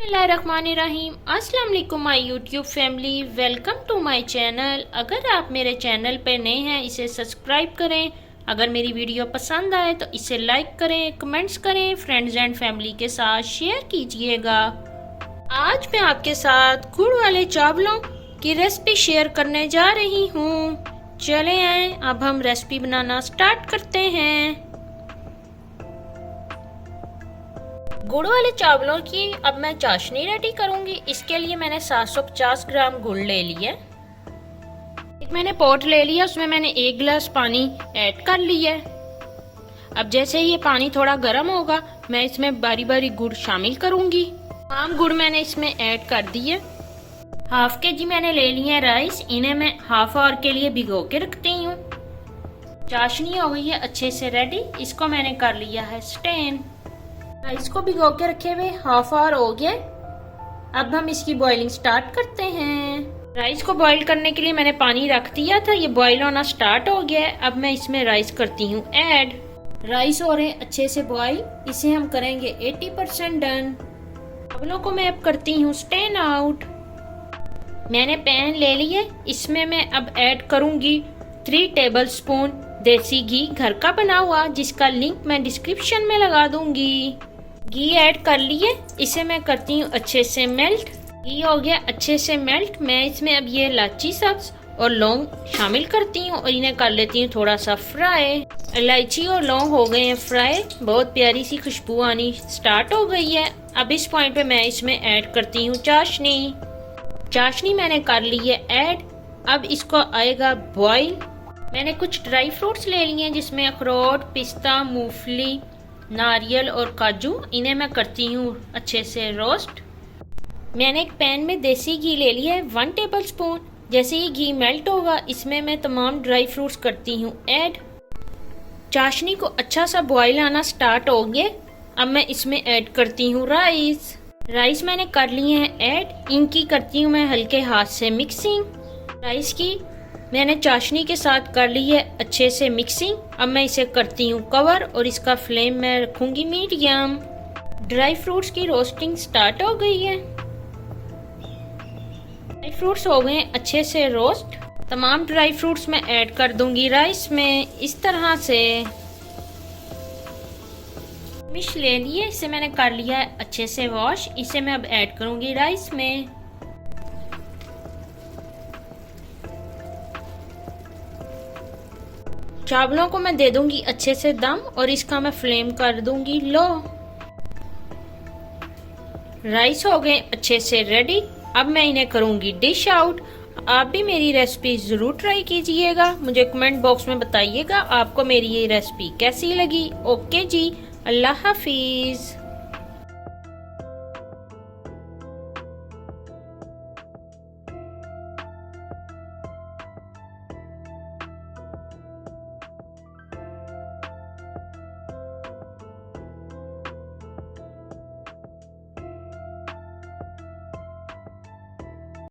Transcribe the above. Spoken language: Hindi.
बिस्मिल्लाहिर्रहमानिर्रहीम। अस्सलाम वालेकुम my YouTube family, welcome to my channel. अगर आप मेरे चैनल पे नए हैं इसे सब्सक्राइब करें। अगर मेरी वीडियो पसंद आए तो इसे लाइक करें, कमेंट्स करें, फ्रेंड्स एंड फैमिली के साथ शेयर कीजिएगा। आज मैं आपके साथ गुड़ वाले चावलों की रेसिपी शेयर करने जा रही हूँ। चले आए अब हम रेसिपी बनाना स्टार्ट करते हैं। गुड़ वाले चावलों की अब मैं चाशनी रेडी करूंगी। इसके लिए मैंने 750 ग्राम गुड़ ले लिया। एक मैंने पॉट ले लिया, उसमें मैंने 1 गिलास पानी ऐड कर लिया। अब जैसे ही ये पानी थोड़ा गर्म होगा मैं इसमें बारी बारी गुड़ शामिल करूंगी। तमाम गुड़ मैंने इसमें ऐड कर दिए। हाफ के जी मैंने ले लिए राइस, इन्हें मैं हाफ आवर के लिए भिगो के रखती हूँ। चाशनी हो गई है अच्छे से रेडी, इसको मैंने कर लिया है स्टेन। राइस को भिगो के रखे हुए हाफ आवर हो गया। अब हम इसकी बॉइलिंग स्टार्ट करते हैं। राइस को बॉईल करने के लिए मैंने पानी रख दिया था, ये बॉईल होना स्टार्ट हो गया है। अब मैं इसमें राइस करती हूँ ऐड। राइस हो रहे हैं अच्छे से बॉईल, इसे हम करेंगे 80% डन। चावलों को मैं अब करती हूँ स्टेन आउट। मैंने पैन ले लिए, इसमें मैं अब ऐड करूंगी 3 टेबल स्पून देसी घी, घर का बना हुआ, जिसका लिंक मैं डिस्क्रिप्शन में लगा दूंगी। घी ऐड कर लिए, इसे मैं करती हूँ अच्छे से मेल्ट। घी हो गया अच्छे से मेल्ट। मैं इसमें अब ये इलायची सब्ज और लौंग शामिल करती हूँ और इन्हें कर लेती हूँ थोड़ा सा फ्राई। इलायची और लौंग हो गए हैं फ्राई, बहुत प्यारी सी खुशबू आनी स्टार्ट हो गई है। अब इस पॉइंट पे मैं इसमें ऐड करती हूँ चाशनी। चाशनी मैंने कर ली है ऐड। अब इसको आएगा बॉईल। मैंने कुछ ड्राई फ्रूट्स ले लिए हैं, जिसमें अखरोट, पिस्ता, मूंगफली, नारियल और काजू। इन्हें मैं करती हूँ अच्छे से रोस्ट। मैंने एक पैन में देसी घी ले लिया है 1 टेबल स्पून। जैसे ही घी मेल्ट होगा इसमें मैं तमाम ड्राई फ्रूट्स करती हूँ ऐड। चाशनी को अच्छा सा बॉईल आना स्टार्ट हो गया। अब मैं इसमें ऐड करती हूँ राइस। राइस मैंने कर लिए हैं ऐड। इनकी करती हूँ मैं हल्के हाथ से मिक्सिंग। राइस की मैंने चाशनी के साथ कर ली है अच्छे से मिक्सिंग। अब मैं इसे करती हूँ कवर और इसका फ्लेम मैं रखूंगी मीडियम। ड्राई फ्रूट्स की रोस्टिंग स्टार्ट हो गई है। ड्राई फ्रूट्स हो गए हैं अच्छे से रोस्ट। तमाम ड्राई फ्रूट्स मैं ऐड कर दूंगी राइस में इस तरह से। मिश ले लिए, इसे मैंने कर लिया है अच्छे से वॉश। इसे मैं अब ऐड करूंगी राइस में। चावलों को मैं दे दूंगी अच्छे से दम और इसका मैं फ्लेम कर दूंगी लो। राइस हो गए अच्छे से रेडी। अब मैं इन्हें करूंगी डिश आउट। आप भी मेरी रेसिपी जरूर ट्राई कीजिएगा। मुझे कमेंट बॉक्स में बताइएगा आपको मेरी ये रेसिपी कैसी लगी। ओके जी, अल्लाह हाफिज।